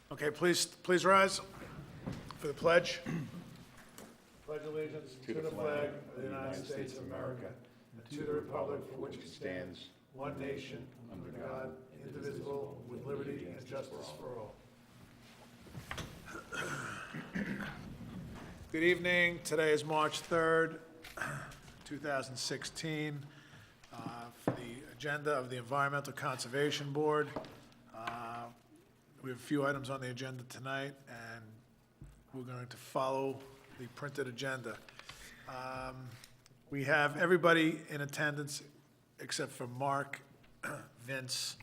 Okay, please rise for the pledge. Pledge allegiance to the flag of the United States of America and to the republic for which it stands, one nation, under God, indivisible, with liberty and justice for all. Good evening. Today is March 3rd, 2016. For the agenda of the Environmental Conservation Board, we have a few items on the agenda tonight, and we're going to follow the printed agenda. We have everybody in attendance except for Mark, Vince,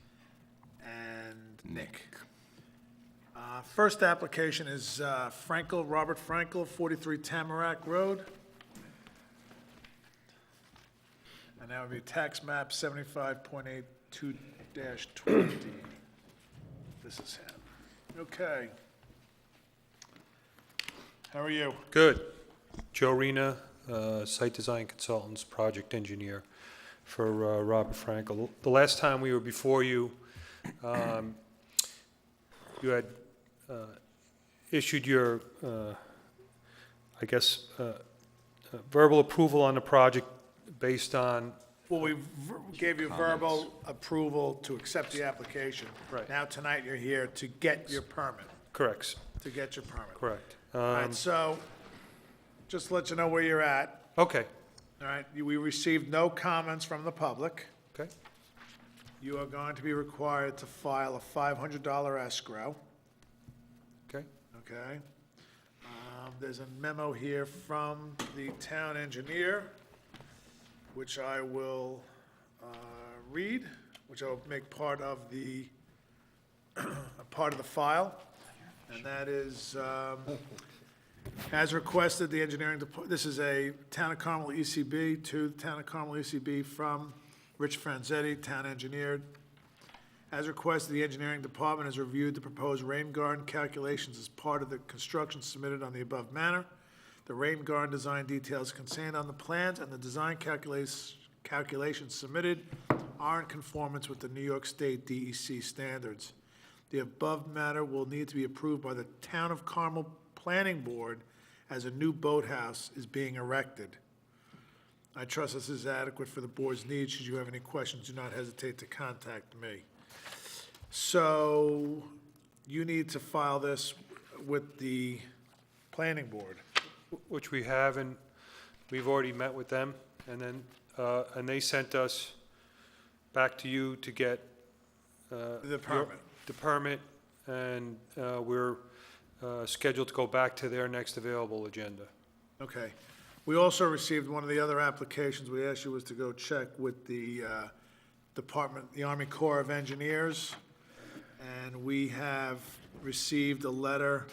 and Nick. First application is Robert Frankel, 43 Tamarack Road. And that would be tax map 75.82-20. This is him. Okay. How are you? Good. Joe Rena, Site Design Consultants, Project Engineer for Robert Frankel. The last time we were before you, you had issued your, verbal approval on the project based on, Well, we gave you verbal approval to accept the application. Right. Now, tonight, you're here to get your permit, correct, Correct. correct. All right, so, just to let you know where you're at, Okay, all right? We received no comments from the public. okay, You are going to be required to file a $500 escrow, okay, okay? There's a memo here from the town engineer, which I will read, which I will make part of the, file. And that is, as requested, the engineering, this is a Town of Carmel ECB to the Town of Carmel ECB from Rich Franzetti, town engineer. As requested, the engineering department has reviewed the proposed rain garden calculations as part of the construction submitted on the above manner. The rain garden design details contained on the plans and the design calculations submitted are in conformance with the New York State DEC standards. The above matter will need to be approved by the Town of Carmel Planning Board as a new boathouse is being erected. I trust this is adequate for the board's needs. Should you have any questions, do not hesitate to contact me. So you need to file this with the planning board. which we have, and we've already met with them, and then, and they sent us back to you to get The permit. the permit, and we're scheduled to go back to their next available agenda. Okay. We also received one of the other applications we asked you was to go check with the department, the Army Corps of Engineers. And we have received a letter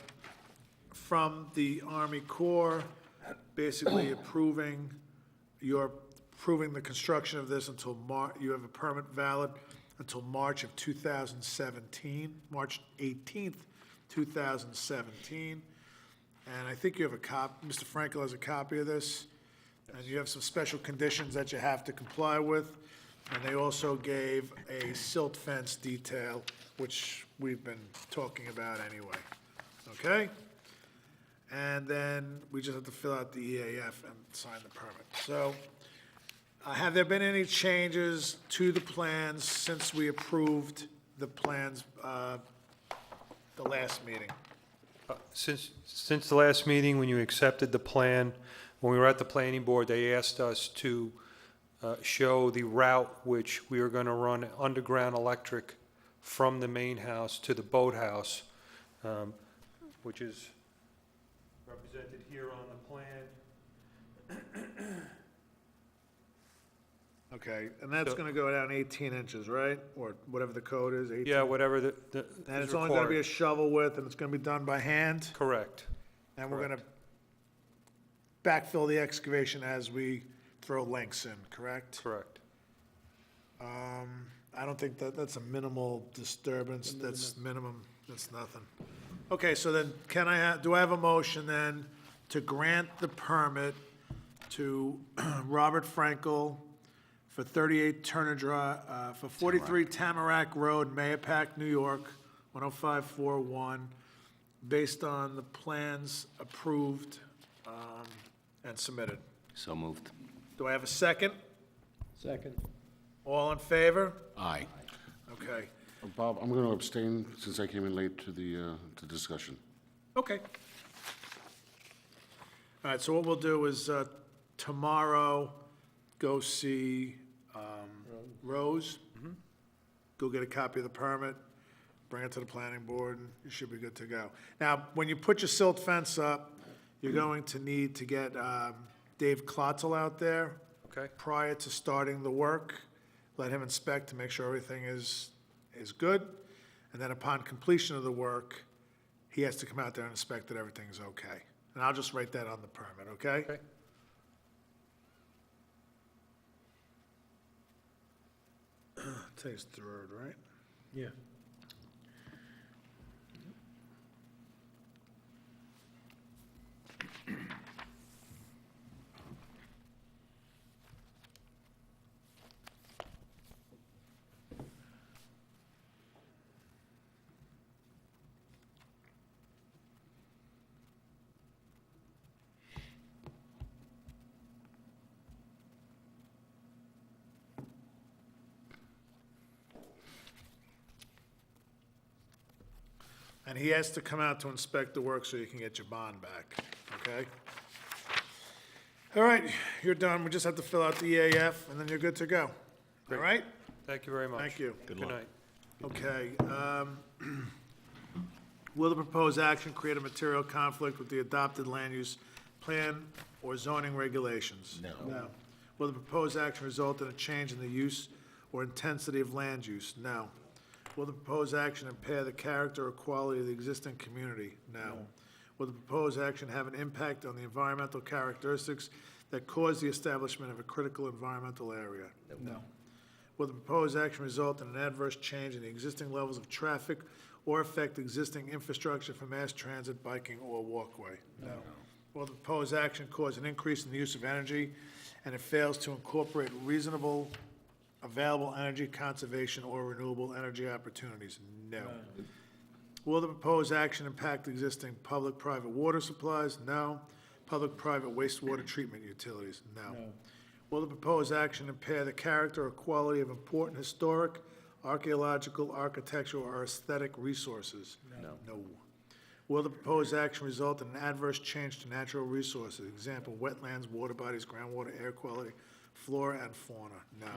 from the Army Corps basically approving the construction of this until you have a permit valid until March of 2017, March 18th, 2017. And I think you have a copy, Mr. Frankel has a copy of this. And you have some special conditions that you have to comply with. And they also gave a silt fence detail, which we've been talking about anyway. Okay? And then we just have to fill out the EAF and sign the permit. So, have there been any changes to the plans since we approved the plans, the last meeting? Since the last meeting, when you accepted the plan, when we were at the planning board, they asked us to show the route which we are going to run underground electric from the main house to the boathouse, which is represented here on the plan. Okay, and that's gonna go down 18 inches, right? Or whatever the code is, 18? Yeah, whatever And is it's only gonna be a required. shovel width, and it's gonna be done by hand? Correct. And we're gonna backfill the excavation as we throw links in, correct? Correct. I don't think that's a minimal disturbance, that's minimum, that's nothing. Okay, so then, do I have a motion then to grant the permit to Robert Frankel for 38 Turner Drive, for 43 Tamarack Road, Mayapack, New York, 10541, based on the plans approved and submitted. So moved. Do I have a second? Second. All in favor? Aye. Okay. Bob, I'm going to abstain since I came in late to the discussion. Okay. All right, so what we'll do is tomorrow, go see Rose. Go get a copy of the permit, bring it to the planning board, and you should be good to go. Now, when you put your silt fence up, you're going to need to get Dave Klotzel out there Okay? prior to starting the work. Let him inspect to make sure everything is good. And then upon completion of the work, he has to come out there and inspect that everything's okay. And I'll just write that on the permit, okay? Okay. Today's third, right? Yeah. And he has to come out to inspect the work so you can get your bond back, okay? All right, you're done. We just have to fill out the EAF, and then you're good to go. All Great. right? Thank you very much. Thank you. Good night. Okay. Will the proposed action create a material conflict with the adopted land use plan or zoning regulations? No. Will the proposed action result in a change in the use or intensity of land use? No. Will the proposed action impair the character or quality of the existing community? No. Will the proposed action have an impact on the environmental characteristics that cause the establishment of a critical environmental area? No. Will the proposed action result in an adverse change in the existing levels of traffic or affect existing infrastructure for mass transit, biking, or walkway? No. Will the proposed action cause an increase in the use of energy and it fails to incorporate reasonable available energy conservation or renewable energy opportunities? No. Will the proposed action impact existing public-private water supplies? No. Public-private wastewater treatment utilities? No. Will the proposed action impair the character or quality of important historic, archaeological, architectural, or aesthetic resources? No. Will the proposed action result in an adverse change to natural resources? Example, wetlands, water bodies, groundwater, air quality, flora and fauna? No.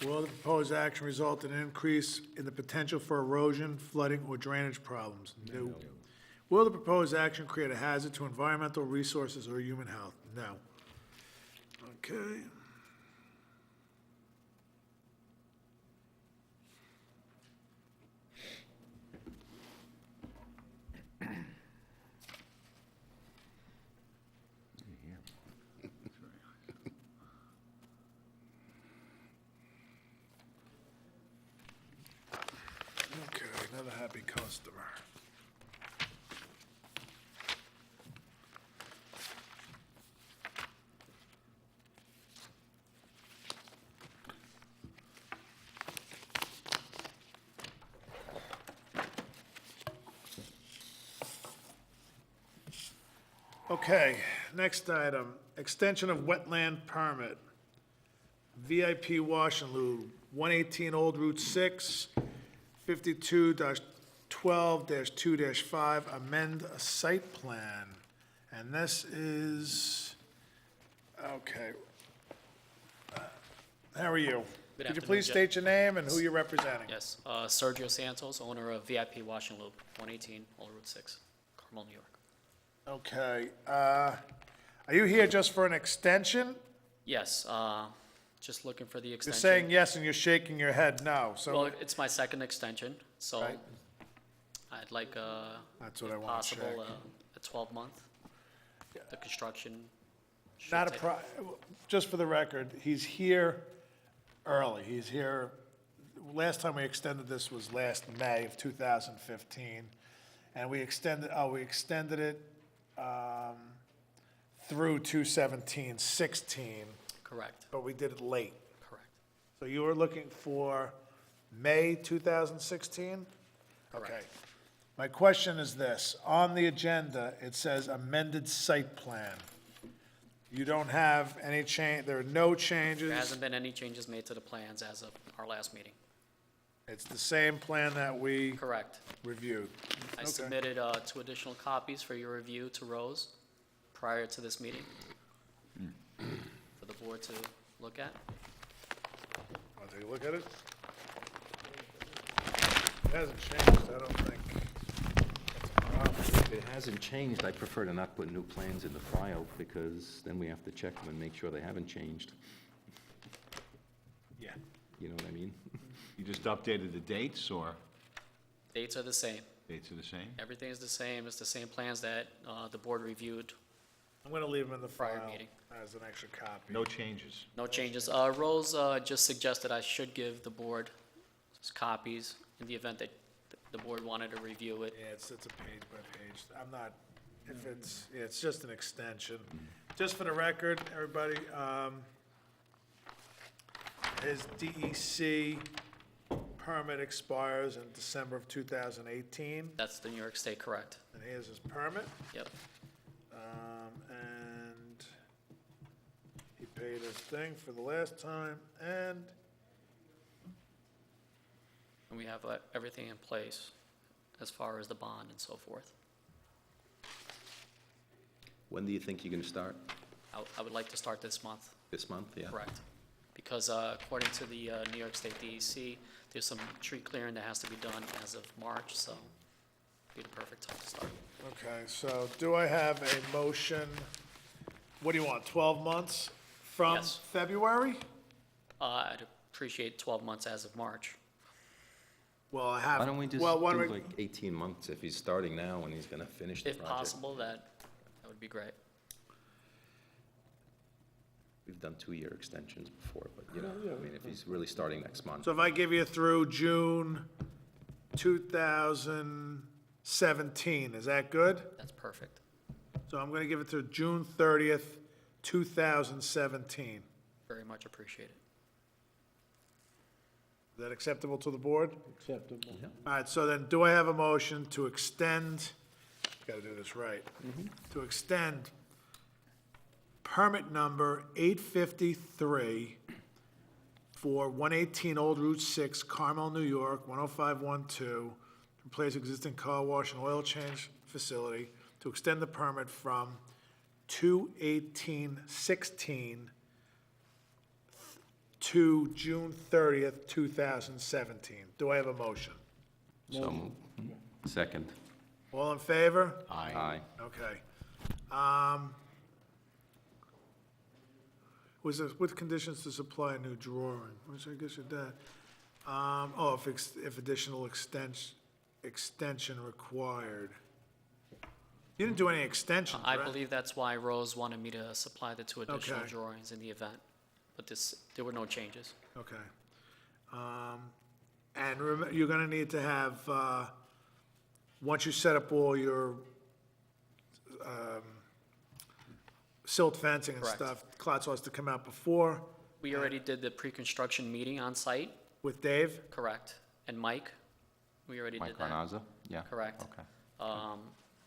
Will the proposed action result in an increase in the potential for erosion, flooding, or drainage problems? No. Will the proposed action create a hazard to environmental resources or human health? No. Okay. Okay, another happy customer. Okay, next item, extension of wetland permit. VIP Wash and Lube, 118 Old Route 6, 52-12-2-5, amend a site plan. And this is, okay. How are you? Could you afternoon, please Jeff. state your name and who you're representing? Yes, Sergio Santos, owner of VIP Wash and Lube, 118 Old Route 6, Carmel, New York. Okay, are you here just for an extension? Yes, just looking for the You're extension. saying yes and you're shaking your head no, so. Well, it's my second extension, so Right. I'd like, That's what I if wanna possible, check. a 12-month. The construction should Not a take- just for the record, he's here early. He's here, last time we extended this was last May of 2015. And we extended it through 2/17/16, Correct, but we did it late. correct. So you were looking for May 2016? Correct. Okay. My question is this, on the agenda, it says amended site plan. You don't have any change, there are no changes? There hasn't been any changes made to the plans as of our last meeting. It's the same plan that we Correct. reviewed? I Okay. submitted 2 additional copies for your review to Rose prior to this meeting for the board to look at. Want to take a look at it? It hasn't changed, I don't think. If it hasn't changed, I prefer to not put new plans in the file, because then we have to check them and make sure they haven't changed. Yeah. You know what I mean? You just updated the dates, or Dates are the same. dates are the same? Everything is the same. It's the same plans that the board reviewed. I'm gonna leave them in the Prior file meeting. as an extra copy. No changes? No changes. Rose just suggested I should give the board copies in the event that the board wanted to review it. Yeah, it's a page by page. I'm not, if it's, yeah, it's just an extension. Just for the record, everybody, his DEC permit expires in December of 2018, That's the New York State, correct? and here's his permit. Yep. And he paid his thing for the last time, and And we have everything in place as far as the bond and so forth. When do you think you're gonna start? I would like to start this month, This month, yeah? correct? Because according to the New York State DEC, there's some tree clearing that has to be done as of March, so be the perfect time to start. okay, so do I have a motion? What do you want, 12 months from Yes. February? I'd appreciate 12 months as of March. Well, I have. Why don't we just well, why do don't we- like 18 months if he's starting now and he's gonna finish the If project? possible, that would be great. We've done 2-year extensions before, but you know, I mean, if he's really starting next month. So if I give you through June 2017, is that good? That's perfect. So I'm going to give it to June 30th, 2017. Very much appreciated. Is that acceptable to the board? Acceptable. All right, so then do I have a motion to extend, got to do this right, to extend permit number 853 for 118 Old Route 6, Carmel, New York, 10512, to replace existing car wash and oil change facility, to extend the permit from 2/18/16 to June 30th, 2017. Do I have a motion? So, second. All in favor? Aye. Okay. Was it with conditions to supply a new drawing, which I guess you did. If additional extension required. You didn't do any extensions, I right? believe that's why Rose wanted me to supply the 2 additional Okay. drawings in the event, but there were no changes. Okay. And you're gonna need to have, once you set up all your, silt fencing and Correct. stuff, Klotz has to come out before We already did the pre-construction meeting on site, with Dave? correct? And Mike, we already did that. Carnazza? Yeah. Correct. Okay.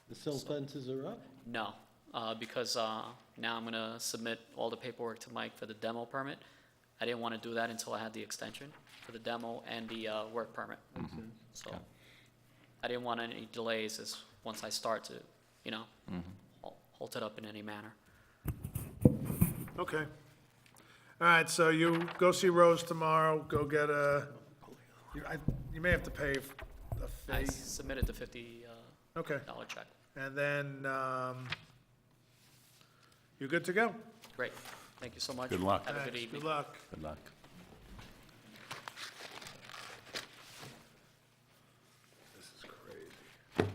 The silt fences are up? No, because now I'm gonna submit all the paperwork to Mike for the demo permit. I didn't want to do that until I had the extension for the demo and the work permit. So I didn't want any delays as, once I start to, you know, halt it up in any manner. Okay. All right, so you go see Rose tomorrow, go get you may have to pay a I fee. submitted the $50 Okay, check. and then, you're good to go. Great, thank you so much. Good luck. Have a good Thanks. evening. Good luck. Good luck. This is crazy.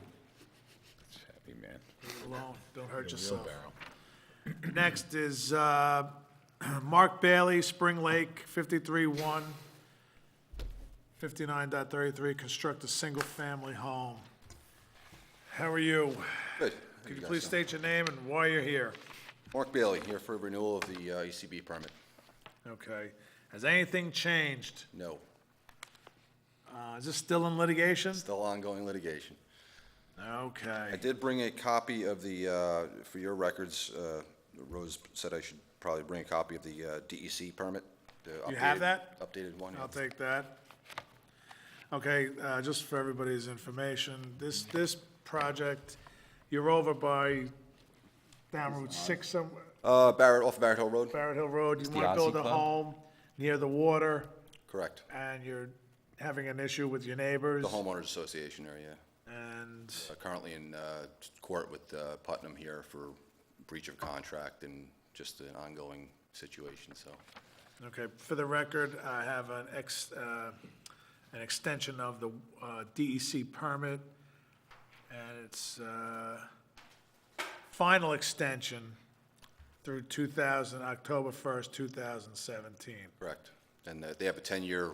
It's happy, man. Leave it alone, don't hurt yourself. Next is Mark Bailey, Spring Lake, 53-1, 59.33, construct a single-family home. How are you? Good. Could you please state your name and why you're here? Mark Bailey, here for renewal of the ECB permit. Okay. Has anything changed? No. Is this still in litigation? Still ongoing litigation. I Okay. did bring a copy of the, for your records, Rose said I should probably bring a copy of the DEC permit. the You have updated- that? Updated one. I'll take that. Okay, just for everybody's information, this project, you're over by down Route 6 somewhere, Off of Barrett Hill Road? Barrett Hill Road. You the want to build Aussie a Club? home near the water, Correct. and you're having an issue with your neighbors. The homeowners association area. And, Currently in court with Putnam here for breach of contract and just an ongoing situation, so. okay, for the record, I have an extension of the DEC permit, and it's final extension through October 1st, 2017. Correct. And they have a 10-year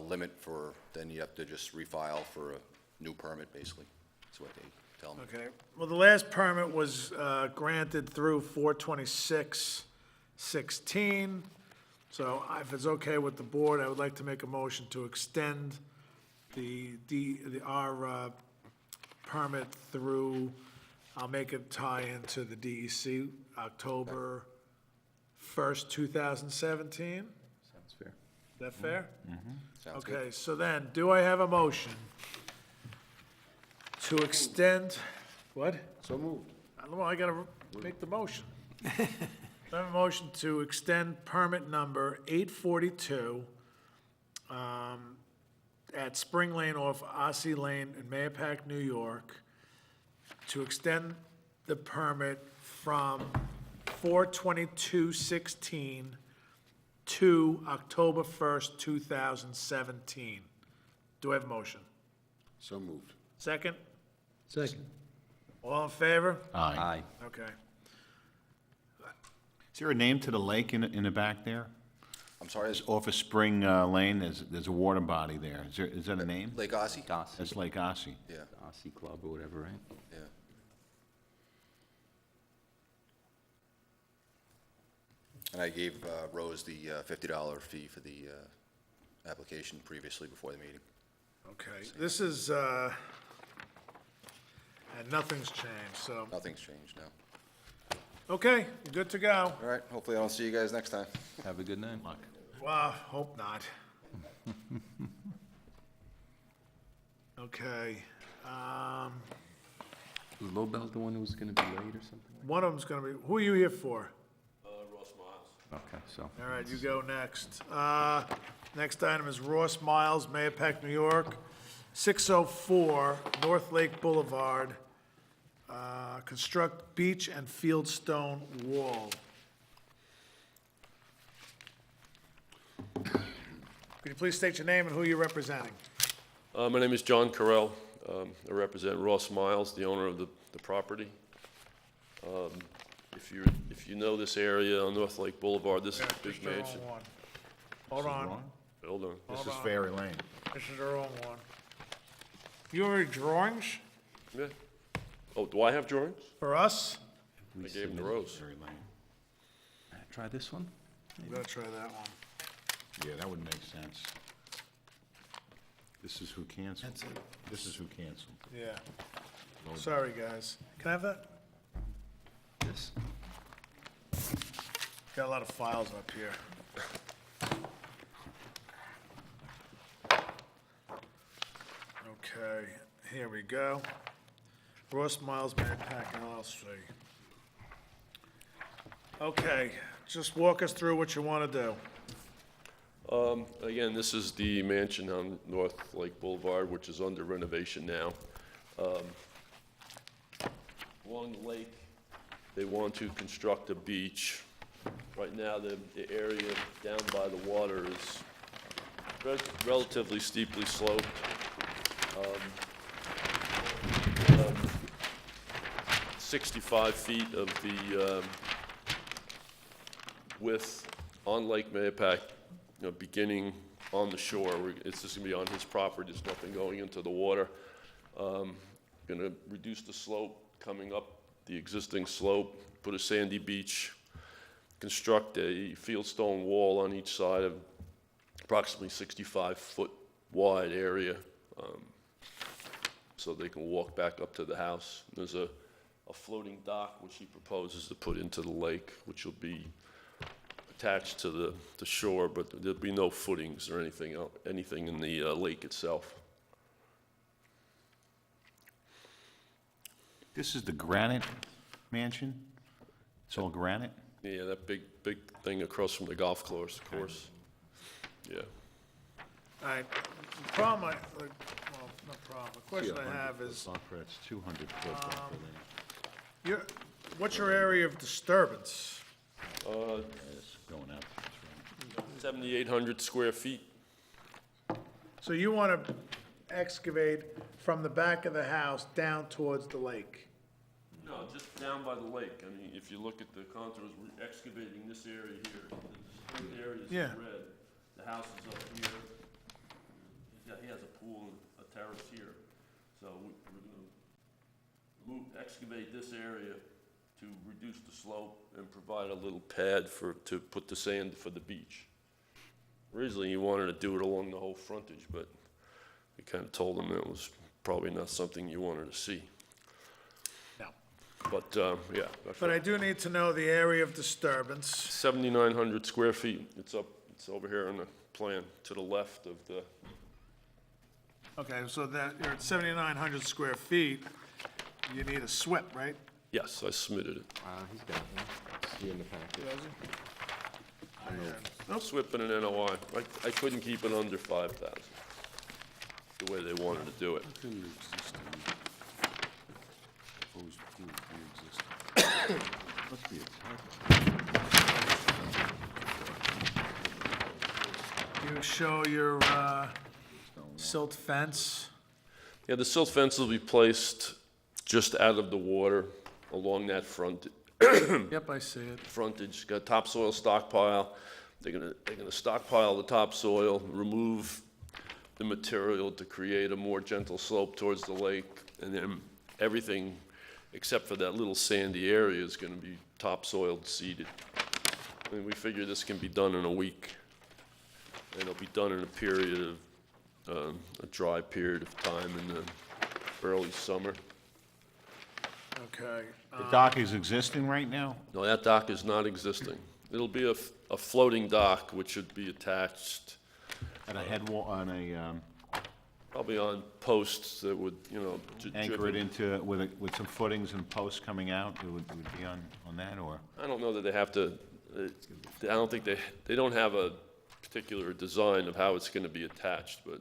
limit for, then you have to just refile for a new permit, basically. That's what they tell me. Okay, well, the last permit was granted through 4/26/16. So if it's okay with the board, I would like to make a motion to extend our permit through, I'll make it tie into the DEC, October 1st, 2017. Sounds fair. Is that fair? Sounds good. Okay, so then, do I have a motion to extend, what? So moved. Well, I gotta make the motion. I have a motion to extend permit number 842 at Spring Lane off Ossey Lane in Mayapack, New York, to extend the permit from 4/22/16 to October 1st, 2017. Do I have a motion? So moved. Second? Second. All in favor? Aye. Okay. Is there a name to the lake in the back there? I'm sorry, It's off of Spring Lane, there's a water body there. Is that a name? Lake Ossey? Dossie, That's Lake Ossey. Yeah, Dossie Club or whatever, right? yeah. And I gave Rose the $50 fee for the application previously before the meeting. Okay, this is, and nothing's changed, so, Nothing's changed now. okay, good to go. All right, hopefully I don't see you guys next time. Have a good night. Well, hope not. Okay, Was Lobel the one who was gonna be late or something? one of them's gonna be, who are you here for? Okay, so. All right, you go next. Next item is Ross Miles, Mayapack, New York, 604 North Lake Boulevard. Construct beach and fieldstone wall. Could you please state your name and who you're representing? My name is John Carell. I represent Ross Miles, the owner of the property. If you know this area on North Lake Boulevard, this is a big Just the wrong mansion. one. Hold on, Hold on. This is Hold on. Fairy Lane. this is the wrong one. You have any drawings Yeah. Oh, do I have drawings? for us? I gave them to Rose. Fairy Lane. Try this one? I'm gonna try that one. Yeah, that would make sense. This is who canceled. That's it. This is who canceled. Yeah. Sorry, guys. Can I have that? This? Got a lot of files up here. Okay, here we go. Ross Miles Manpack LLC. Okay, just walk us through what you want to do. Again, this is the mansion on North Lake Boulevard, which is under renovation now. Along the lake, they want to construct a beach. Right now, the area down by the water is relatively steeply sloped. 65 feet of the width on Lake Mayapack, beginning on the shore. It's just gonna be on his property, there's nothing going into the water. Gonna reduce the slope coming up the existing slope, put a sandy beach, construct a fieldstone wall on each side of approximately 65 foot wide area, so they can walk back up to the house. There's a floating dock which he proposes to put into the lake, which will be attached to the shore, but there'll be no footings or anything in the lake itself. This is the granite mansion? It's all granite? Yeah, that big thing across from the golf course, Yeah. All right, the problem, well, not problem, the question I have is, Buffer, it's 200 foot buffer there. what's your area of disturbance? It's going out. 7,800 square feet. So you want to excavate from the back of the house down towards the lake? No, just down by the lake. I mean, if you look at the contours, we're excavating this area here. The distinct area is Yeah. red. The house is up here. He has a pool and a terrace here. So we're gonna excavate this area to reduce the slope and provide a little pad to put the sand for the beach. Originally, he wanted to do it along the whole frontage, but we kind of told him that was probably not something you wanted to see. No. But, yeah, that's But I right. do need to know the area of disturbance. 7,900 square feet. It's over here on the plan, to the left of the, Okay, so that, you're at 7,900 square feet, you need a SWIP, right? yes, I submitted it. He's got one. See in the packet. SWIP and an NOI. I couldn't keep it under 5,000, the way they wanted to do it. In the existing, proposed pool, the existing. Must be a typo. You show your silt fence. Yeah, the silt fence will be placed just out of the water along that Yep, I see it. frontage. Got topsoil stockpile. They're gonna stockpile the topsoil, remove the material to create a more gentle slope towards the lake, and then everything except for that little sandy area is gonna be topsoiled, seeded. And we figure this can be done in a week. And it'll be done in a period of, a dry period of time in the early summer. Okay. The dock is existing right now? No, that dock is not existing. It'll be a floating dock, which should be attached At a head wall, on a, probably on posts that would, anchor it driven. into, with some footings and posts coming out, it would be on that, or? I don't know that they have to, I don't think they don't have a particular design of how it's gonna be attached, but,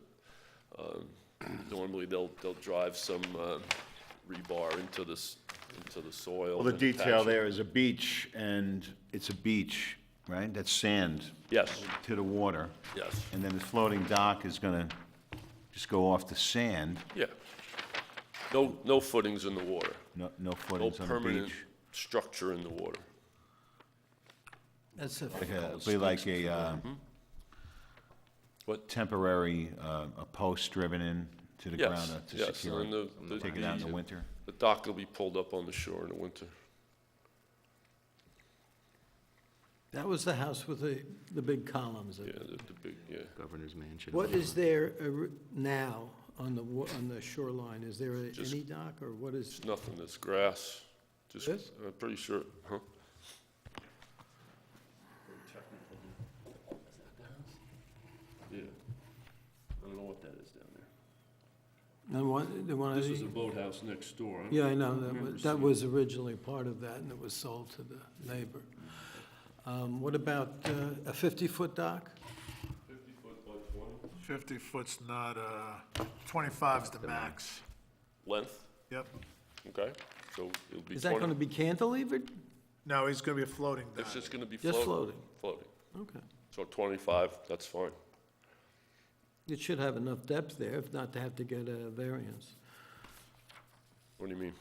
normally they'll drive some, rebar into the soil. Well, the and detail attach it. there is a beach, and it's a beach, right? That's sand Yes, to the water. yes, And then the floating dock is gonna just go off the sand, yeah. No footings in the water, no no footings on the permanent beach. structure in the water. That's a, Be like a, What? temporary, a post driven in to the ground Yes, to yes, secure and it, take it out in the winter. The dock will be pulled up on the shore in the winter. that was the house with the big columns. Yeah, the big, yeah. Governor's mansion. What is there now on the shoreline? Is there Just- any dock, or what is? It's nothing, it's grass. Just, This? I'm pretty sure, huh? Yeah. I don't know what that is down there. The one This is a boathouse next door. I don't Yeah, I know, remember that seeing- was originally part of that, and it was sold to the neighbor. What about a 50-foot dock? 50 foot by 20 50 foot's not, 25's the max. length, Yep. okay? So it'll be Is that going to 20. be cantilevered? No, he's gonna be a floating dock. It's just gonna be Just floating. Floating. Okay. So 25, that's fine. It should have enough depth there, if not to have to get a variance. What do you mean?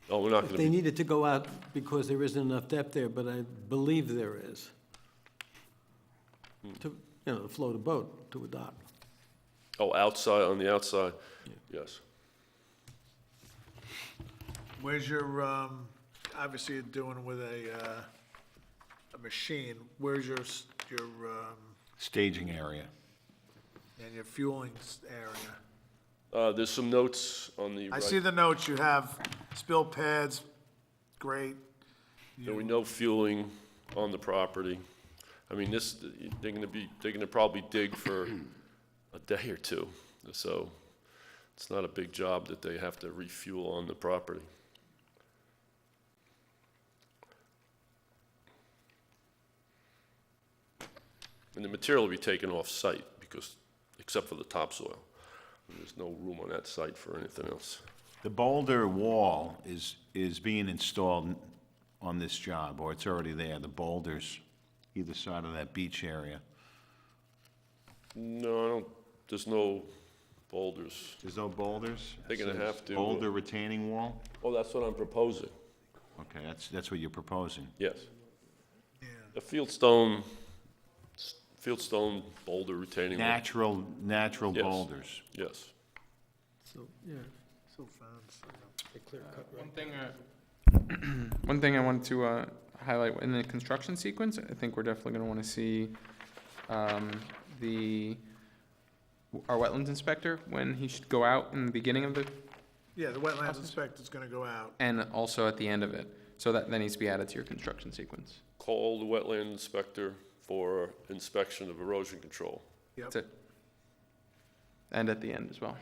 Oh, we're not If gonna they be, needed to go out because there isn't enough depth there, but I believe there is. To, to float a boat to a dock. oh, outside, on the outside? Yes. Where's your, obviously you're doing with a machine, where's your, Staging area. And your fueling area. There's some notes on the I right. see the notes, you have spill pads, great. There will be no fueling on the property. I mean, they're gonna probably dig for a day or two, so it's not a big job that they have to refuel on the property. And the material will be taken off-site because, except for the topsoil. There's no room on that site for anything else. The boulder wall is being installed on this job, or it's already there, the boulders, either side of that beach area. No, I don't, there's no boulders. There's no boulders? They're gonna have to. Boulder retaining wall? Oh, that's what I'm proposing, Okay, that's what you're proposing. yes. A fieldstone boulder retaining wall, Natural Yes. boulders. yes. So, yeah, So fancy. a clear cut, right? One thing I wanted to highlight in the construction sequence, I think we're definitely going to want to see our wetlands inspector when he should go out in the beginning of the, Yeah, the wetlands inspector's gonna go out. and also at the end of it. So that needs to be added to your construction sequence. Call the wetland inspector for inspection of erosion control. Yep. That's it. And at the end as well.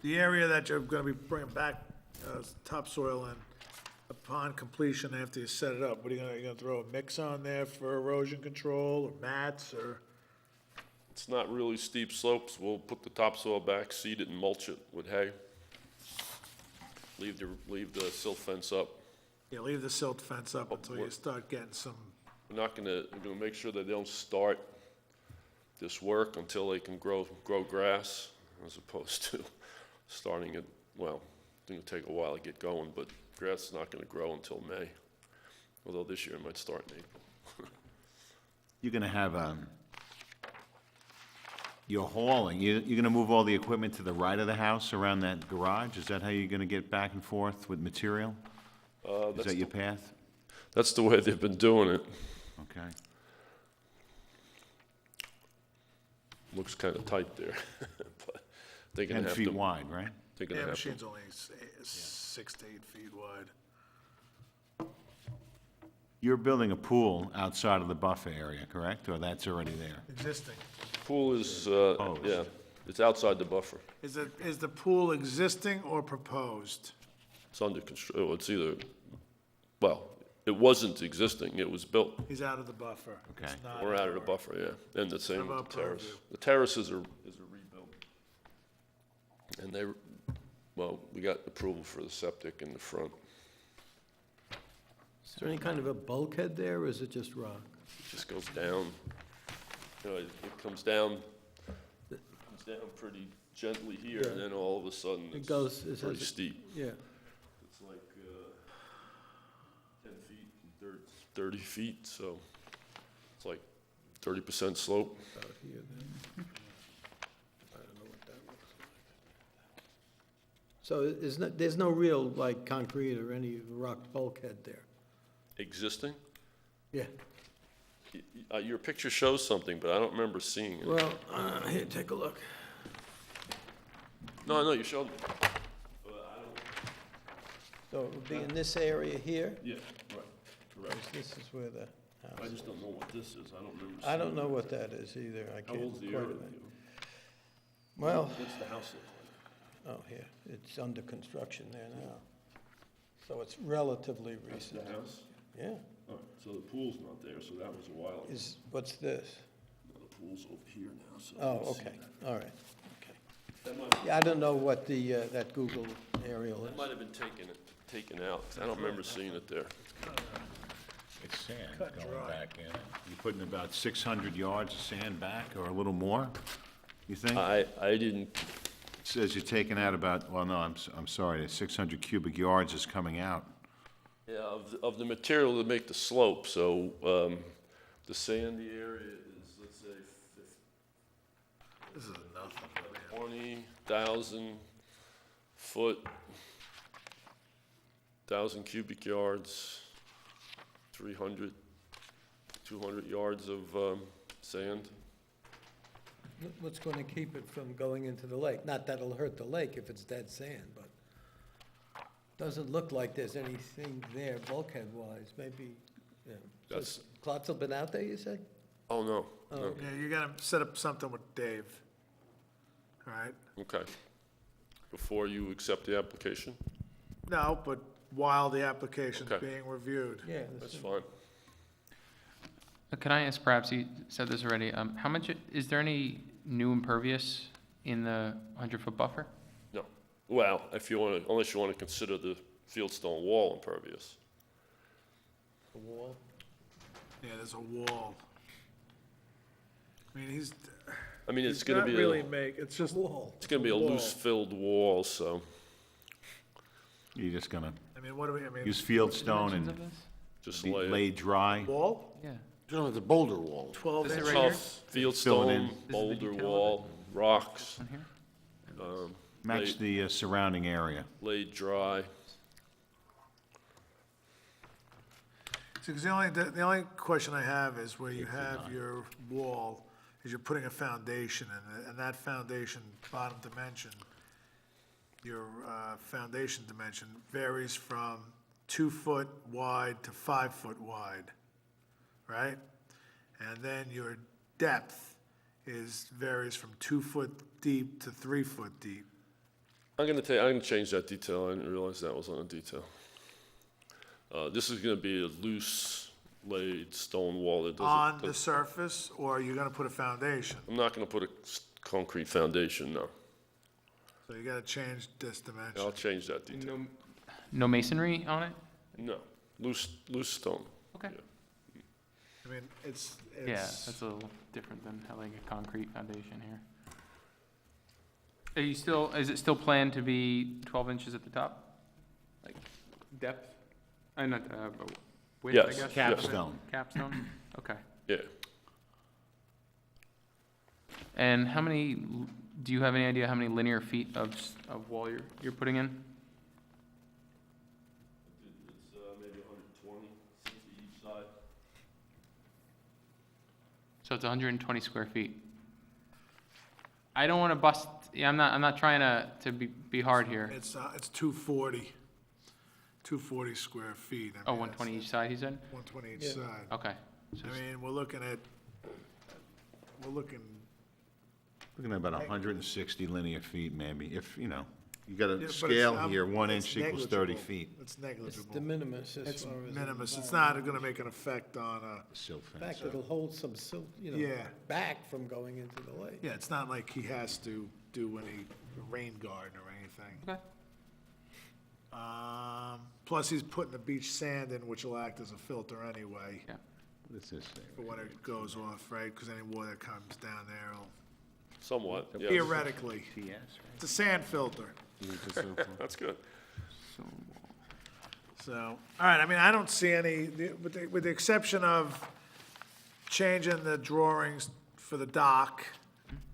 The area that you're gonna be bringing back, topsoil in, upon completion, after you set it up, what are you gonna throw a mix on there for erosion control, or mats, or? It's not really steep slopes, we'll put the topsoil back, seed it and mulch it with hay. Leave the silt fence up. Yeah, leave the silt fence up until you start getting some, We're gonna make sure that they don't start this work until they can grow grass, as opposed to starting it, well, it's gonna take a while to get going, but grass is not gonna grow until May. Although this year it might start in April. You're gonna have, you're hauling, you're gonna move all the equipment to the right of the house around that garage? Is that how you're gonna get back and forth with material? Is That's that your path? That's the way they've been doing it. Okay. Looks kinda tight there, but they're gonna 10 have feet to, wide, right? they're gonna yeah, have to. machine's only 6 to 8 feet wide. You're building a pool outside of the buffer area, correct? Or that's already there? Existing. Pool is, Proposed. yeah, it's outside the buffer. Is the pool existing or proposed? It's under oh, it's either, well, it wasn't existing, it was built. He's out of the buffer. It's Okay. not We're out of the our- buffer, yeah, and the same with about the terrace. purview? The terrace is a rebuild. And well, we got approval for the septic in the front. Is there any kind of a bulkhead there, or is it just rock? It just goes down, you know, it comes down pretty gently here, and then all of a sudden It it's goes, it pretty has, steep. yeah, It's like 10 feet and 30 feet, so it's like 30% slope. out here then. I don't know what that looks like. So there's no real, like, concrete or any rock bulkhead there? Existing? Yeah, Your picture shows something, but I don't remember seeing it. well, here, take a look. No, you showed me. So it would be in this area here? Yeah, right, This is where the I house is. just don't know what this is, I don't remember. I don't know what that is either, I How can't old's the quite. area? Well, What's the house look oh, here, it's under construction there now. So it's relatively recent. like? The house? Yeah, Oh, so the pool's not there, so that was a while ago. what's this? The pool's over here now, so. Oh, let's see. okay, all right, okay. Yeah, I don't know what the, that Google aerial It is. might have been taken out, 'cause I don't remember seeing it there. It's sand going back in. You're putting about 600 yards of sand back, or a little more, you think? I didn't, It says you're taking out about, well, no, I'm sorry, 600 cubic yards is coming out. yeah, of the material to make the slope, so, the sandy area is, let's say, This is nothing, man. 20,000 foot, 1,000 cubic yards, 300, 200 yards of Sand? What's going to keep it from going into the lake? Not that it'll hurt the lake if it's dead sand, but doesn't look like there's anything there bulkhead-wise, maybe, yeah. So That's- Clotsell been out there, you said? Oh, no, no. Yeah, you gotta set up something with Dave. All right? Okay. Before you accept the application? No, but while the application's Okay. being reviewed. Yeah. That's fine. Can I ask, perhaps you said this already, how much, is there any new impervious in the 100-foot buffer? No. Well, if you want to, unless you want to consider the fieldstone wall impervious. The wall? Yeah, there's a wall. I mean, he's It's going to not be, really it's just, Wall. it's going to be a wall. loose-filled wall, so You're just gonna I mean, what do we, use field stone Dimensions and of this? just be lay it. laid dry? wall? Yeah. You know, the boulder wall. 12 Is it inches. right here? Tough Fill it in. fieldstone, This is the boulder detail of wall, rocks, On here? Match the surrounding area. laid dry. See, 'cause the only question I have is where you have your wall, is you're putting a foundation in it, and that foundation bottom dimension, your foundation dimension varies from 2 foot wide to 5 foot wide, right? And then your depth varies from 2 foot deep to 3 foot deep. I'm gonna change that detail. I didn't realize that was on a detail. This is gonna be a loose laid stone wall that On doesn't, the surface, or you're gonna put a foundation? I'm not gonna put a concrete foundation, no. So you gotta change this dimension. I'll change that detail. No masonry on it? No, loose stone. Okay. I mean, it's. Yeah, that's a little different than having a concrete foundation here. Are you still, is it still planned to be 12 inches at the top? Like depth? Not, width, I Yes, guess? Capstone. Capstone, okay. Yeah. And how many, do you have any idea how many linear feet of wall you're putting in? It's maybe 120, 60 each side. So it's 120 square feet. I don't want to bust, yeah, I'm not trying to be hard here. It's 240, 240 square feet. I Oh, mean, 120 each side, he said? 120 each Yeah. side. Okay. So I mean, we're looking, Looking at about 160 linear feet, maybe, if, you know, you got Yeah, a but it's, scale here, 1 it's inch equals 30 negligible. feet. It's It's negligible. de minimis as It's far as. minimus. It's not gonna make an effect on, Silt In fence. fact, it'll hold some silt, Yeah. back from going into the lake. yeah, it's not like he has to do any rain garden or anything. Okay. Plus, he's putting the beach sand in, which will act as a filter anyway, Yeah. What does this say? for when it goes off, right? Because any water that comes down there will, Somewhat, yes. theoretically, it's a sand filter. That's good. So, all right, I mean, I don't see any, with the exception of changing the drawings for the dock,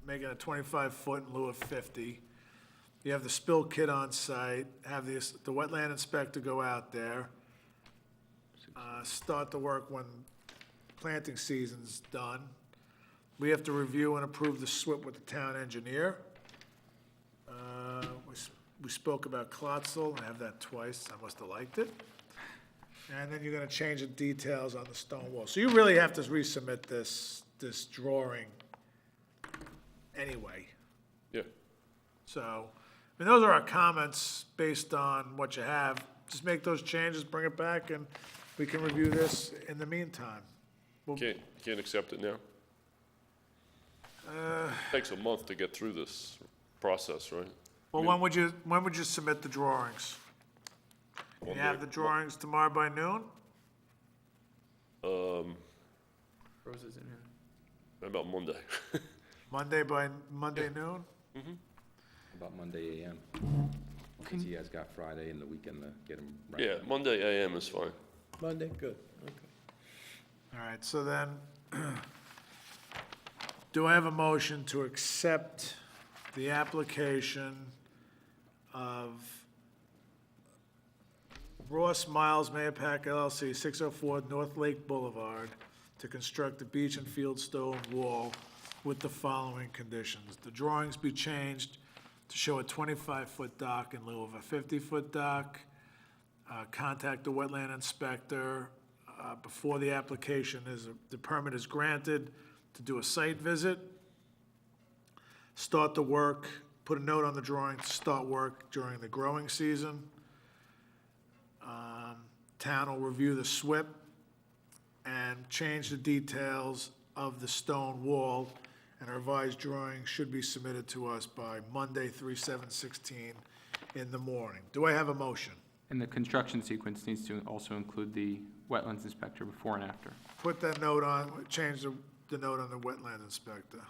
making it 25 foot in lieu of 50. You have the spill kit on site, have the wetland inspector go out there, start the work when planting season's done. We have to review and approve the SWIP with the town engineer. We spoke about Clotsell, I have that twice, I must have liked it. And then you're gonna change the details on the stone wall. So you really have to resubmit this drawing anyway. Yeah. So, I mean, those are our comments based on what you have. Just make those changes, bring it back, and we can review this in the meantime. Can't accept it now? Takes a month to get through this process, right? Well, when would you submit the drawings? Can you have the drawings tomorrow by noon? Roses in here. About Monday. Monday noon? About Monday AM. Because he has got Friday and the weekend to get him right. Yeah, Monday AM is fine. Monday, good, okay. All right, so then, do I have a motion to accept the application of Ross Miles Mayapack LLC, 604 North Lake Boulevard, to construct the beach and field stone wall with the following conditions. The drawings be changed to show a 25-foot dock in lieu of a 50-foot dock. Contact the wetland inspector before the the permit is granted, to do a site visit. Start the work, put a note on the drawing to start work during the growing season. Town will review the SWIP and change the details of the stone wall, and a revised drawing should be submitted to us by Monday, 3/7/16 in the morning. Do I have a motion? And the construction sequence needs to also include the wetlands inspector before and after. Put that note on, change the note on the wetland inspector.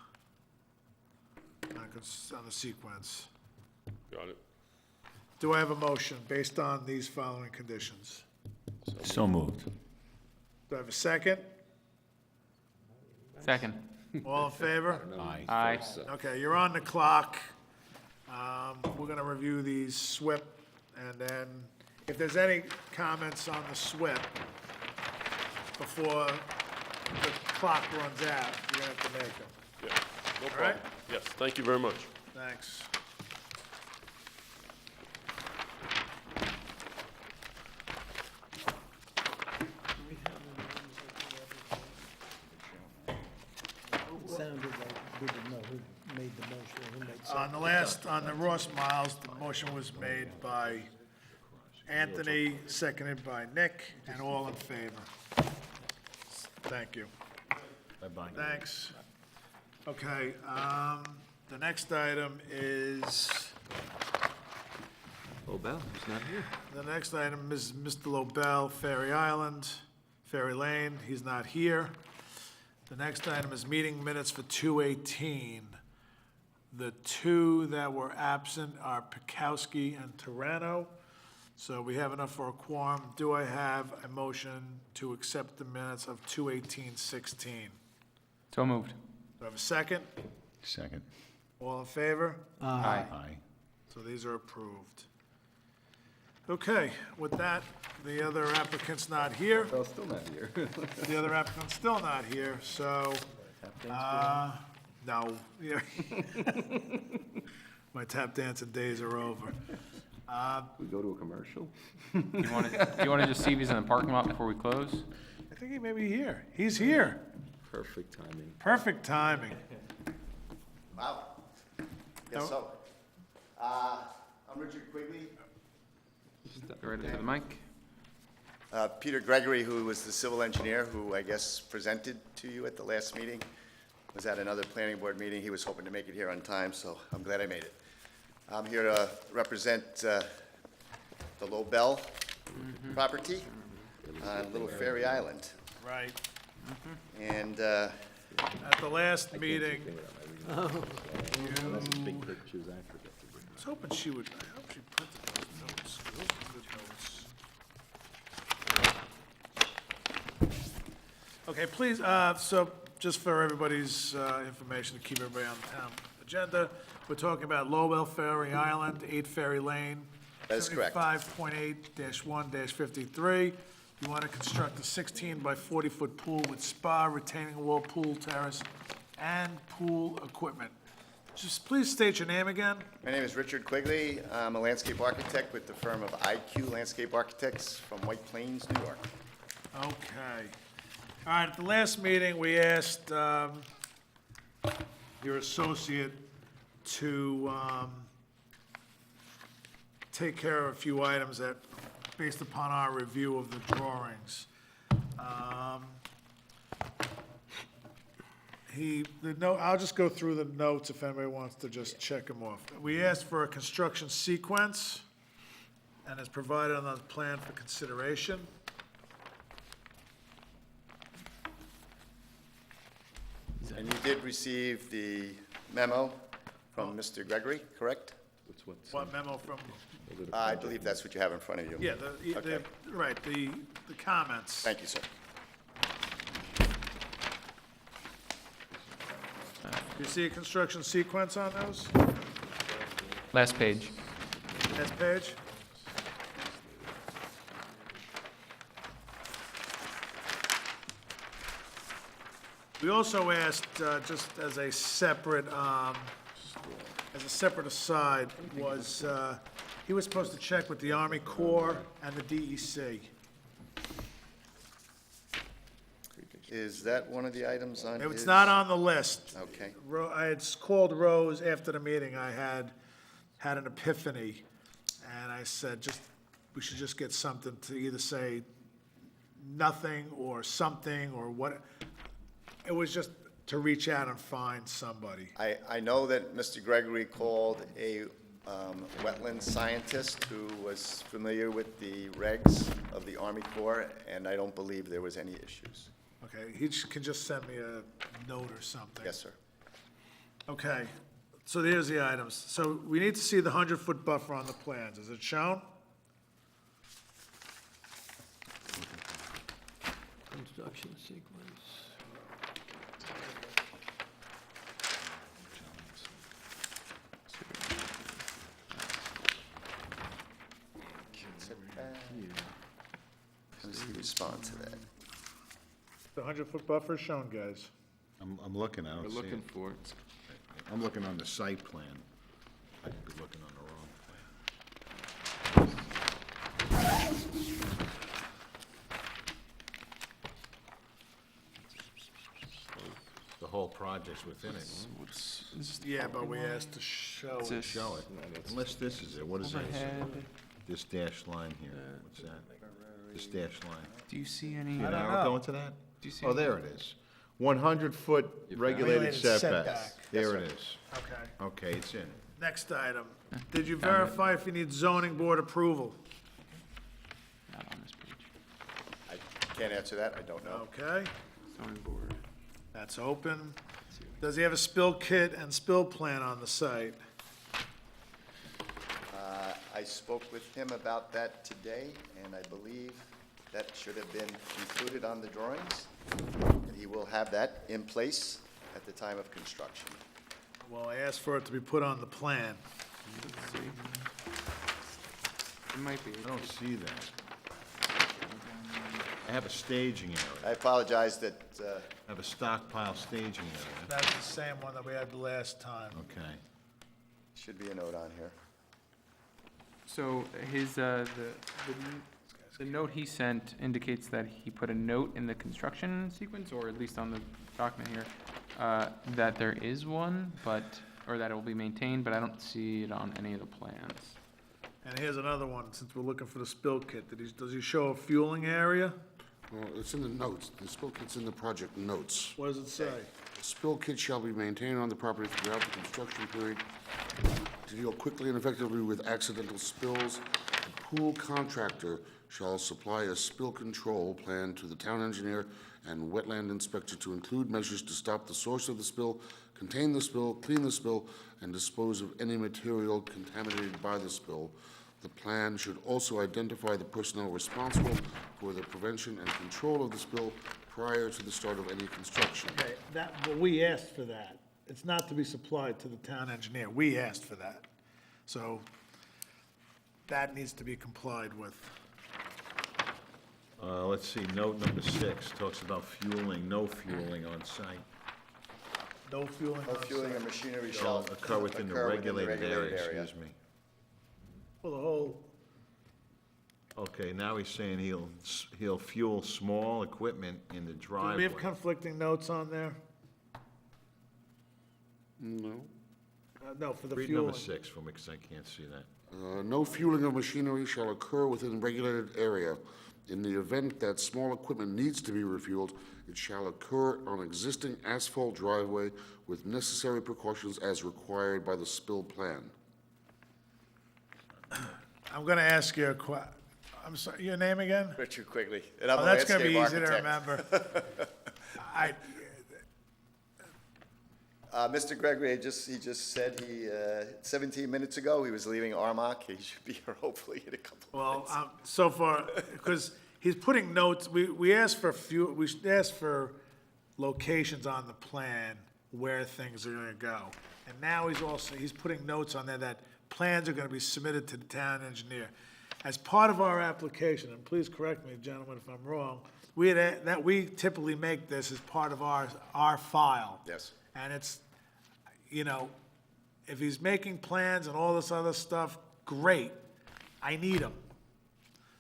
On the sequence. Got it. Do I have a motion based on these following conditions? So moved. Do I have a second? Second. All in favor? Aye. Aye. Okay, you're on the clock. We're gonna review these SWIP, and then if there's any comments on the SWIP before the clock runs out, you're gonna have to make them. Yeah, no All right? problem. Yes, thank you very much. Thanks. It sounded like we didn't know who made the motion, who made On the Ross Miles, the motion was made by Anthony, seconded by Nick, and all in favor. Thank you. Bye-bye. Thanks. Okay, the next item is, Bell, he's not here. the next item is Mr. Lobel, Ferry Island, Ferry Lane, he's not here. The next item is meeting minutes for 2/18. The two that were absent are Pikowski and Torano. So we have enough for a quorum. Do I have a motion to accept the minutes of 2/18/16? So moved. Do I have a second? Second. All in favor? Aye. Aye. So these are approved. Okay, with that, the other applicant's not here. Bell's still not here. The other applicant's still not here, so, no. Yeah. My tap dancing days are over. We go to a commercial? Do you want to just see if he's in the parking lot before we close? I think he may be here. He's here. Perfect timing. Perfect timing. Wow. Guess so. I'm Richard Quigley. Step right into the mic. Peter Gregory, who was the civil engineer who I guess presented to you at the last meeting, was at another planning board meeting. He was hoping to make it here on time, so I'm glad I made it. I'm here to represent the Lobel property on Little Ferry Island. Right. And At the last meeting, I Big pictures, I forget to bring. was hoping she would, I hope she printed those notes. Those are good notes. Okay, please, so just for everybody's information, to keep everybody on the town agenda, we're talking about Lowell Ferry Island, 8 Ferry Lane. That is correct. 75.8-1-53. You want to construct a 16 by 40-foot pool with spa, retaining wall, pool terrace, and pool equipment. Just please state your name again. my name is Richard Quigley. I'm a landscape architect with the firm of IQ Landscape Architects from White Plains, New York. Okay. All right, at the last meeting, we asked your associate to take care of a few items that, based upon our review of the drawings. I'll just go through the notes if anybody wants to just check them off. We asked for a construction sequence, and it's provided on the plan for consideration. And you did receive the memo from Mr. Gregory, correct? What memo from, I believe that's what you have in front of you. yeah, Okay. right, the comments. Thank you, sir. You see a construction sequence on those? Last page. Next page? We also asked, just as a separate aside, was, he was supposed to check with the Army Corps and the DEC. Is that one of the items on his? It's not on the list. Okay. I had called Rose after the meeting, I had an epiphany, and I said, we should just get something to either say nothing or something, or what, it was just to reach out and find somebody. I know that Mr. Gregory called a wetland scientist who was familiar with the regs of the Army Corps, and I don't believe there was any issues. Okay, he can just send me a note or something. Yes, sir. Okay, so here's the items. So we need to see the 100-foot buffer on the plans. Is it shown? Construction sequence. How does he respond to that? The 100-foot buffer is shown, guys. I'm looking, I don't see it. for it. I'm looking on the site plan. I could be looking on the wrong plan. The whole project's within it. Yeah, but we asked to show it. Show it. Unless this is it, what is that? This dashed line here, what's that? This dashed line. Do you see any? See an arrow going to that? Do you see? Oh, there it is. 100-foot regulated Regulated setback. setback. There it is. Okay. Okay, it's in. Next item. Did you verify if you need zoning board approval? Not on this page. I can't answer that, I don't know. Okay, Zoning board. that's open. Does he have a spill kit and spill plan on the site? I spoke with him about that today, and I believe that should have been included on the drawings. And he will have that in place at the time of construction. Well, I asked for it to be put on the plan. Let's see. It might be. I don't see that. I have a staging area. I apologize that, I have a stockpile staging area. That's the same one that we had the last time. Okay. should be a note on here. So his, the note he sent indicates that he put a note in the construction sequence, or at least on the document here, that there is one, but, or that it will be maintained, but I don't see it on any of the plans. And here's another one, since we're looking for the spill kit. Does he show a fueling area? Well, it's in the notes. The spill kit's in the project notes. What does it say? The spill kit shall be maintained on the property throughout the construction period to deal quickly and effectively with accidental spills. The pool contractor shall supply a spill control plan to the town engineer and wetland inspector to include measures to stop the source of the spill, contain the spill, clean the spill, and dispose of any material contaminated by the spill. The plan should also identify the personnel responsible for the prevention and control of the spill prior to the start of any construction. Okay, well, we asked for that. It's not to be supplied to the town engineer. We asked for that. So that needs to be complied with. Let's see, note number 6 talks about fueling, no fueling on site. No fueling No on fueling site. of machinery Shall shall occur within the regulated area, excuse me. Well, the whole, Okay, now he's saying he'll fuel small equipment in the do driveway. we have conflicting notes on there? No. No, for the Read fueling. number 6 for me, because I can't see that. No fueling of machinery shall occur within regulated area. In the event that small equipment needs to be refueled, it shall occur on existing asphalt driveway with necessary precautions as required by the spill plan. I'm gonna ask you I'm sorry, your name again? Richard Quigley, and I'm Oh, a that's gonna be landscape easy to architect. remember. I, Mr. Gregory, he just said 17 minutes ago, he was leaving Armonk. He should be here hopefully in a couple of well, minutes. so far, because he's putting notes, we asked for we asked for locations on the plan where things are gonna go. And now he's putting notes on there that plans are gonna be submitted to the town engineer. As part of our application, and please correct me, gentlemen, if I'm wrong, that we typically make this as part of our file. Yes. And it's, you know, if he's making plans and all this other stuff, great. I need them.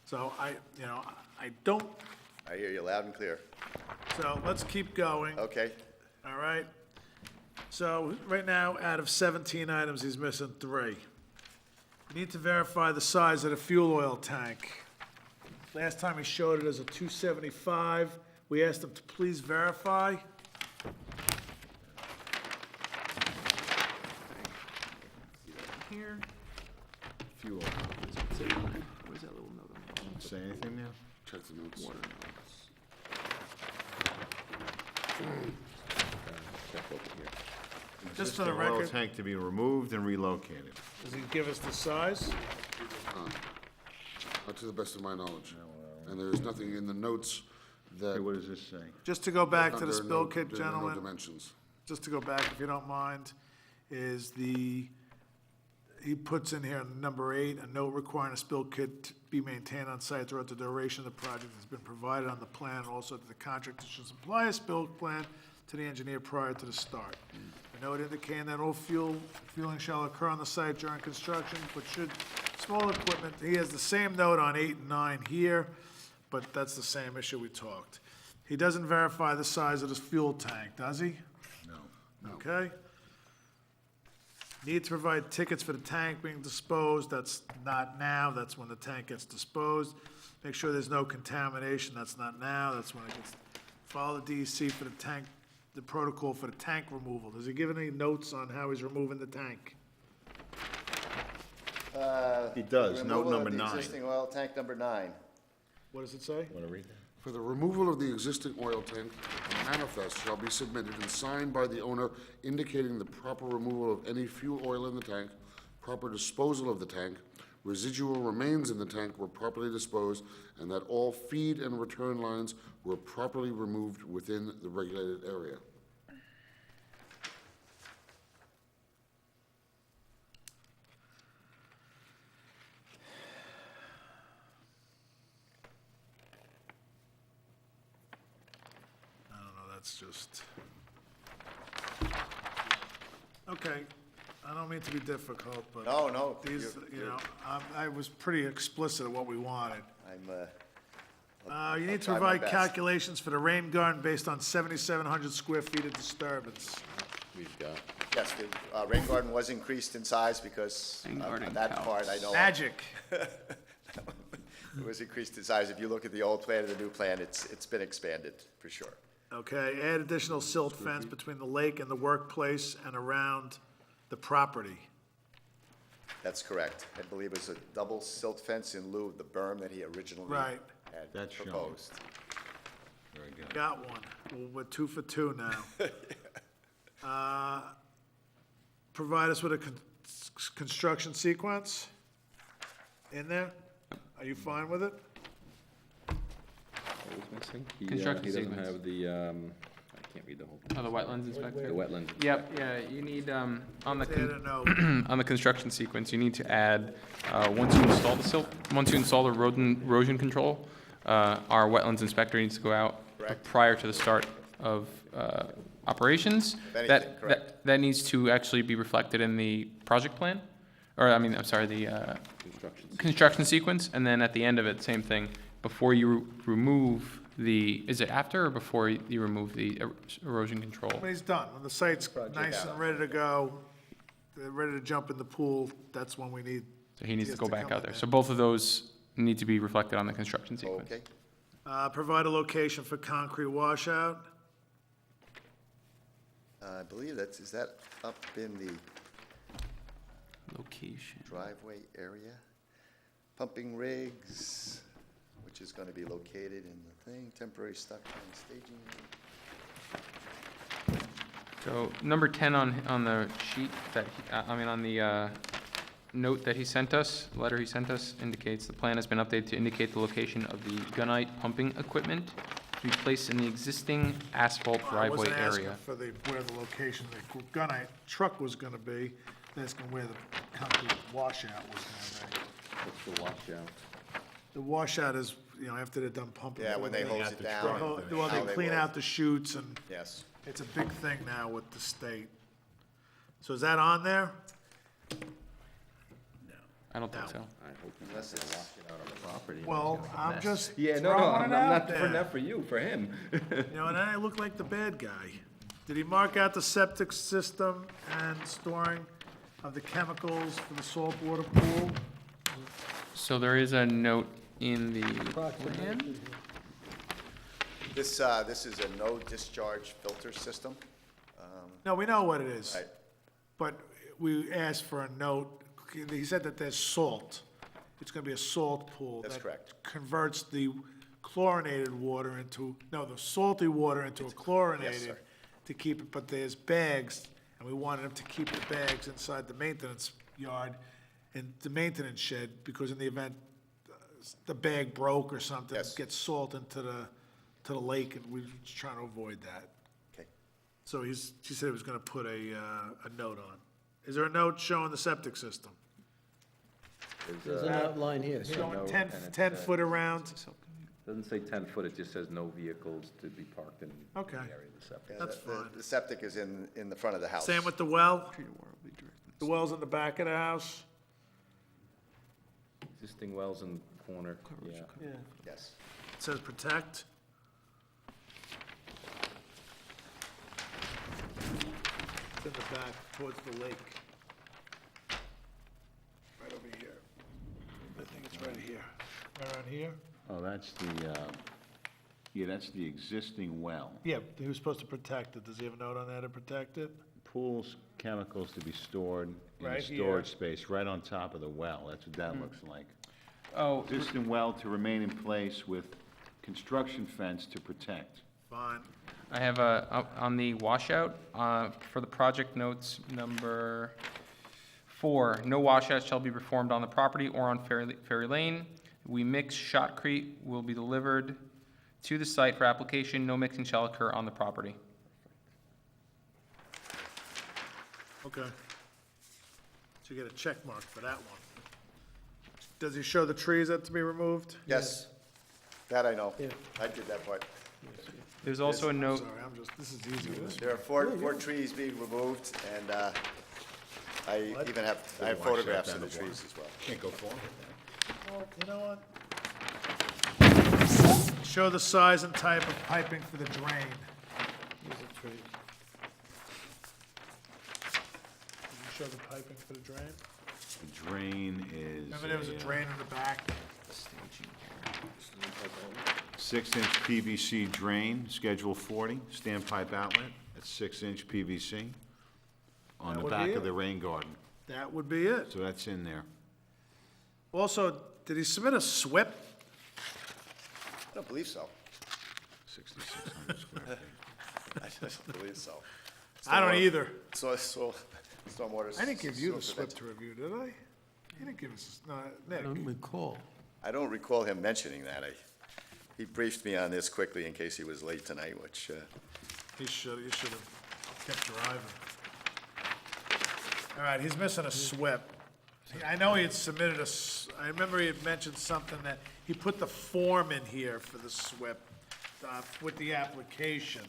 So I don't, I hear you loud and clear. so let's keep going. Okay. All right? So, right now, out of 17 items, he's missing 3. You need to verify the size of the fuel oil tank. Last time he showed it as a 275. We asked him to please verify. Here. Fuel. Where's that little note on Say anything now? Check the notes. Check over here. Just for the Existing oil record, tank to be removed and relocated. does he give us the size? Not to the best of my knowledge. And there is nothing in the notes Okay, that. what does this say? Just to go back to the under spill no- kit, there are no gentlemen, dimensions. just to go back, if you don't mind, is he puts in here, number 8, a note requiring a spill kit to be maintained on site throughout the duration of the project has been provided on the plan, also that the contractor should supply a spill plan to the engineer prior to the start. A note indicating that all fueling shall occur on the site during construction, but should small equipment, he has the same note on 8 and 9 here, but that's the same issue we talked. He doesn't verify the size of this fuel tank, does he? No. Okay. Need to provide tickets for the tank being disposed, that's not now, that's when the tank gets disposed. Make sure there's no contamination, that's not now, that's when it gets, follow the DEC for the tank, the protocol for the tank removal. Does he give any notes on how he's removing the tank? He does, note Removal number of the 9. existing oil tank number 9. What does it say? Want to read that? For the removal of the existing oil tank, a manifest shall be submitted and signed by the owner indicating the proper removal of any fuel oil in the tank, proper disposal of the tank, residual remains in the tank were properly disposed, and that all feed and return lines were properly removed within the regulated area. I don't know, that's just. Okay, I don't mean to be difficult, but. No, These, you're- you know, I was pretty explicit of what we wanted. I'm, You need to try my provide best. calculations for the rain garden based on 7,700 square feet of disturbance. We've got, yes, the rain garden was increased in size because Rain garden on that part, I counts. know. Magic. It was increased in size. If you look at the old plan and the new plan, it's been expanded, for sure. Okay, add additional silt fence between the lake and the workplace and around the property. That's correct. I believe it was a double silt fence in lieu of the berm that he originally Right. had That's shown. proposed. Very good. Got one. We're 2 for 2 now. Provide us with a construction sequence in there? Are you fine with it? what was missing? Construction He doesn't sequence. have the, I can't read the whole, Oh, the wetlands the inspector? wetland. Yep, yeah, you need, on the, Add a note. on the construction sequence, you need to add, once you install the silt, once you install the erosion control, our wetlands inspector needs to go out Correct. prior to the start of, operations. anything, That- correct. That needs to actually be reflected in the project plan, or, I mean, I'm sorry, the, Construction. construction sequence, and then at the end of it, same thing, before you remove the, is it after or before you remove the erosion control? When he's done, when the site's nice and ready to go, they're ready to jump in the pool, that's when we need. So he needs to has go to back come out in there. there. So both of those need to be reflected on the construction sequence. Okay. Provide a location for concrete washout. I believe is that up in the Location. driveway area? Pumping rigs, which is gonna be located in the thing, temporary stock and staging. So number 10 on the sheet that, on the note that he sent us, letter he sent us, indicates the plan has been updated to indicate the location of the gunite pumping equipment to be placed in the existing asphalt I driveway wasn't asking area. for where the location, the gunite truck was gonna be, asking where the concrete washout was gonna be. What's the washout? The washout is you know, after they're done pumping. Yeah, when they hose it down. Well, and they how clean will- out the chutes, and Yes. it's a big thing now with the state. So is that on there? I don't think so. Unless it's lock it out on the property. Well, I'm just Yeah, throwing it out for, there. not for you, for him. You know, and I look like the bad guy. Did he mark out the septic system and storing of the chemicals for the saltwater pool? So there is a note in the plan? This is a no discharge filter system. No, we know what it is. Right. But we asked for a note. He said that there's salt. It's gonna be a salt pool. That's that correct. Converts the chlorinated water into, no, the salty water into a chlorinated sir. to keep it, but there's bags, and we wanted him to keep the bags inside the maintenance yard and the maintenance shed, because in the event the bag broke or something, Yes. gets salt into the lake, and we're just trying to avoid that. Okay. So she said he was gonna put a note on. Is there a note showing the septic system? There's an outline here. Showing note, 10 and it's, 10 foot around? Doesn't say 10 foot, it just says no vehicles to be parked in the Okay. area of the septic. That's The- fine. The septic is in the front of the house. Same with the well? The well's in the back of the house? Existing wells in the corner, yeah. Yes. It says protect. It's in the back towards the lake. Right over here. I think it's right here. Right around here? Oh, that's the, yeah, that's the existing well. Yeah, he was supposed to protect it. Does he have a note on there to protect it? Pools, chemicals to be stored in a Right here. storage space right on top of the well. That's what that looks like. Oh, Existing well to remain in place with construction fence to protect. Fine. I have on the washout, for the project notes number 4, no washout shall be performed on the property or on Ferry Lane. We mix shotcrete will be delivered to the site for application. No mixing shall occur on the property. Okay. So you get a check mark for that one. Does he show the trees that to be removed? Yes. That I know. Yeah. I did that part. There's also a note, Sorry, this is easier. There are four trees being removed, and I even have photographs of the trees as well. Can't go forward Well, you know what? Show the size and type of piping for the drain. Here's a tree. Did you show the piping for the drain? The drain is. Remember there was a drain in the back? 6-inch PVC drain, Schedule 40, standpipe outlet, that's 6-inch PVC on That the would back be of it. the rain garden. That would be it. So that's in there. Also, did he submit a SWIP? I don't believe so. 6,600 square feet. I don't believe so. I don't either. Stormwater. I didn't give you the sewer SWIP to review, did I? He didn't give us, no, I don't Nick. recall. I don't recall him mentioning that. He briefed me on this quickly in case he was late tonight, which, You should have kept your eye on him. All right, he's missing a SWIP. I know he had submitted I remember he had mentioned something that, he put the form in here for the SWIP, with the application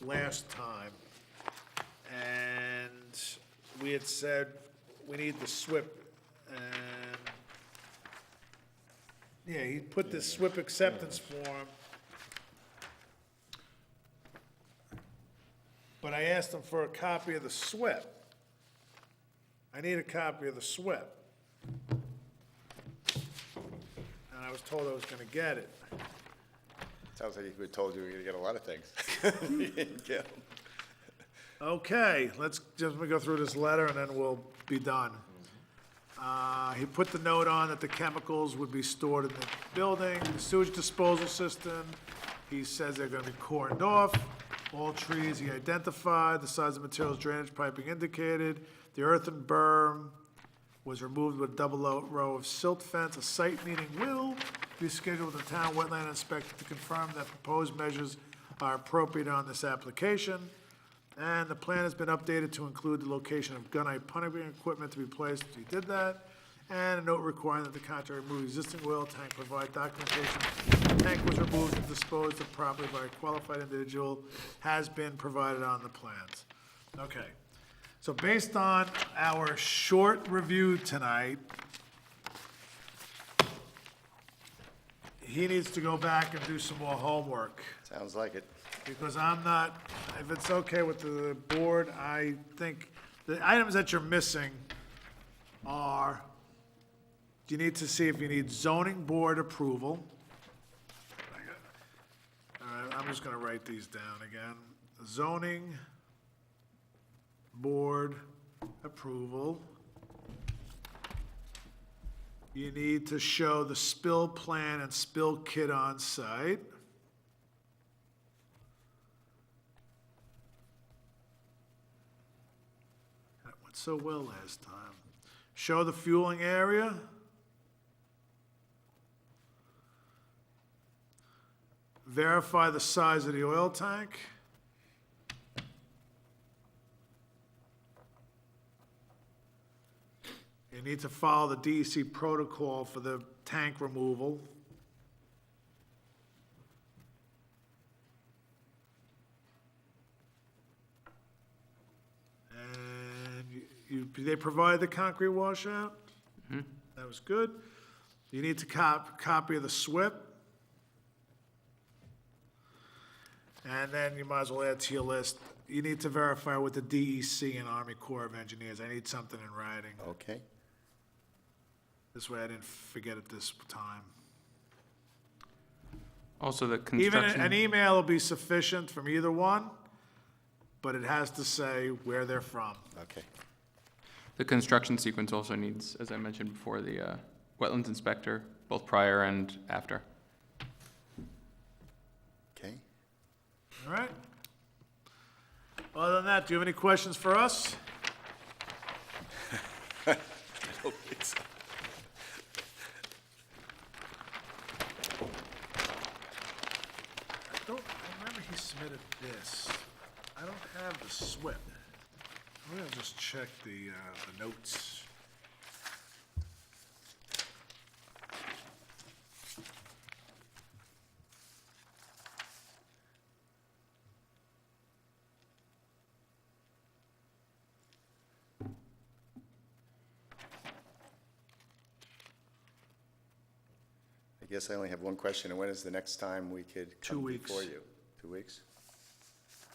last time. And we had said, we need the SWIP, and, yeah, he put the SWIP acceptance form. But I asked him for a copy of the SWIP. I need a copy of the SWIP. And I was told I was gonna get it. sounds like he told you you're gonna get a lot of things. You didn't get 'em. Okay, let me go through this letter and then we'll be done. He put the note on that the chemicals would be stored in the building, the sewage disposal system. He says they're gonna be cordoned off. All trees he identified, the size of materials, drainage piping indicated. The earthen berm was removed with a double row of silt fence. A site meeting will be scheduled with the town wetland inspector to confirm that proposed measures are appropriate on this application. And the plan has been updated to include the location of gunite pumping equipment to be placed. He did that. And a note requiring that the contractor remove existing oil tank, provide documentation tank was removed and disposed of properly by a qualified individual has been provided on the plans. Okay. So based on our short review tonight, he needs to go back and do some more homework. Sounds like it. Because I'm not, if it's okay with the board, I think the items that you're missing are, you need to see if you need zoning board approval. All right, I'm just gonna write these down again. Zoning board approval. You need to show the spill plan and spill kit on site. That went so well last time. Show the fueling area. Verify the size of the oil tank. You need to follow the DEC protocol for the tank removal. And they provide the concrete washout? That was good. You need to copy of the SWIP. And then you might as well add to your list, you need to verify with the DEC and Army Corps of Engineers. I need something in writing. Okay. This way I didn't forget it this time. Also, the Even construction. an email will be sufficient from either one, but it has to say where they're from. Okay. The construction sequence also needs, as I mentioned before, the wetlands inspector, both prior and after. Okay. All right? Other than that, do you have any questions for us? I don't think so. I remember he submitted this. I don't have the SWIP. I'm gonna just check the notes. I guess I only have one question, and when is the next time we could 2 come weeks. before you? 2 weeks?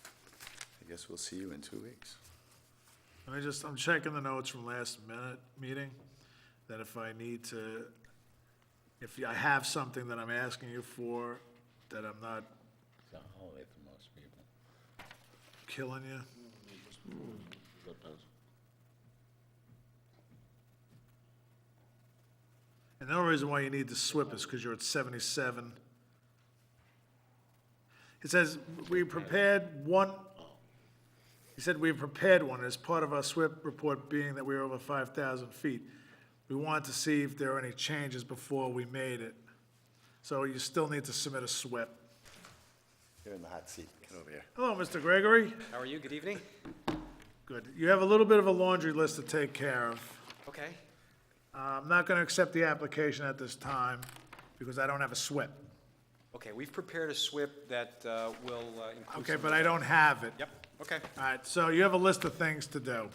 I guess we'll see you in 2 weeks. I'm checking the notes from last minute meeting, that if I need to, if I have something that I'm asking you for, that I'm not It's a holiday for most people. killing you. And the only reason why you need the SWIP is because you're at 77. It says, we prepared one, he said we prepared one as part of our SWIP report being that we were over 5,000 feet. We wanted to see if there were any changes before we made it. So you still need to submit a SWIP. You're in the hot seat. Get over here. Hello, Mr. Gregory. How are you? Good evening. Good. You have a little bit of a laundry list to take care of. Okay. I'm not going to accept the application at this time because I don't have a SWIP. Okay, we've prepared a SWIP that will include. Okay, some- but I don't have it. Yep, okay. All right, so you have a list of things to do.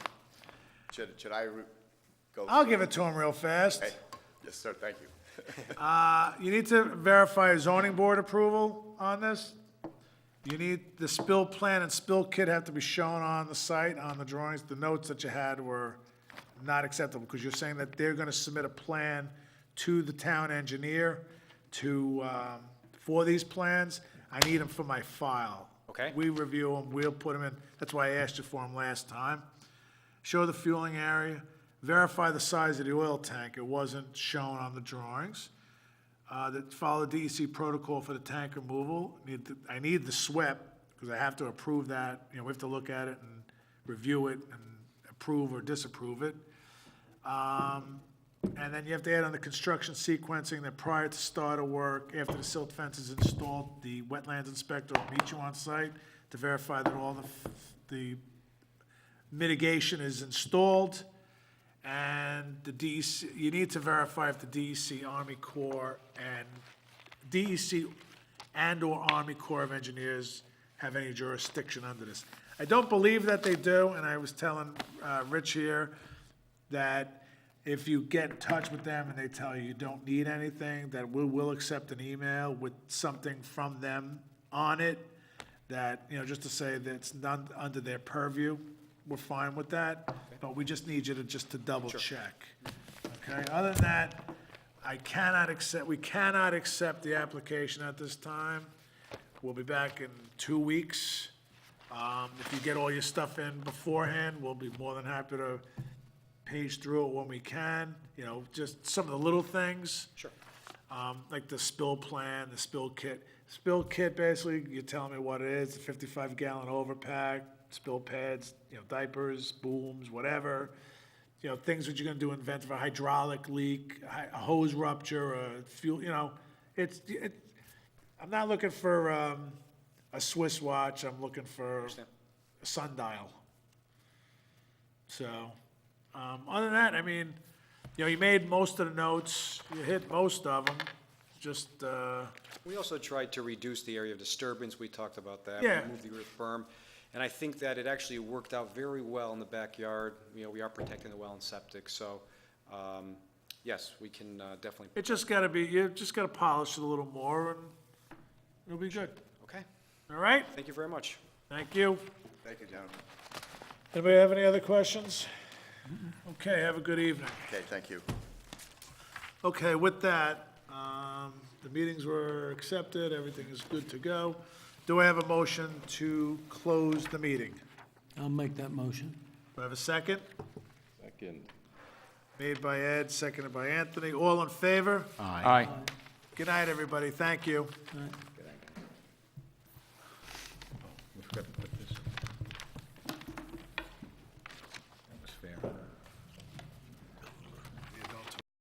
Should I go? I'll give it to him real fast. Okay. Yes, sir, thank you. You need to verify zoning board approval on this. You need, the spill plan and spill kit have to be shown on the site, on the drawings. The notes that you had were not acceptable, because you're saying that they're gonna submit a plan to the town engineer to, for these plans. I need them for my file. Okay. We review them, we'll put them in, that's why I asked you for them last time. Show the fueling area, verify the size of the oil tank, it wasn't shown on the drawings. That follow the DEC protocol for the tank removal. I need the SWIP, because I have to approve that, we have to look at it and review it and approve or disapprove it. And then you have to add on the construction sequencing that prior to start of work, after the silt fence is installed, the wetlands inspector will meet you on site to verify that all the mitigation is installed. And the DEC, you need to verify if the DEC, Army Corps, and DEC and/or Army Corps of Engineers have any jurisdiction under this. I don't believe that they do, and I was telling Rich here that if you get in touch with them and they tell you you don't need anything, that we will accept an email with something from them on it, that, you know, just to say that it's not under their purview. We're fine with that, but we just need you to double check. Okay, other than that, we cannot accept the application at this time. We'll be back in 2 weeks. If you get all your stuff in beforehand, we'll be more than happy to page through it when we can, you know, just some of the little things. Sure. Like the spill plan, the spill kit. Spill kit, basically, you're telling me what it is, a 55-gallon overpack, spill pads, you know, diapers, booms, whatever. You know, things that you're gonna do in event of a hydraulic leak, a hose rupture, a fuel, you know, I'm not looking for, a Swiss watch, I'm looking for a sundial. So, other than that, I mean, you know, you made most of the notes, you hit most of them, just, We also tried to reduce the area of disturbance, we talked about that. Yeah. Remove the earth berm, and I think that it actually worked out very well in the backyard. You know, we are protecting the well and septic, so, yes, we can definitely. it just gotta be, you just gotta polish it a little more, and it'll be good. Okay, All right? thank you very much. Thank you. Thank you, gentlemen. Anybody have any other questions? Okay, have a good evening. Okay, thank you. Okay, with that, the meetings were accepted, everything is good to go. Do I have a motion to close the meeting? I'll make that motion. Do I have a second? Second. Made by Ed, seconded by Anthony. All in favor? Aye. Good night, everybody. Thank you. All right.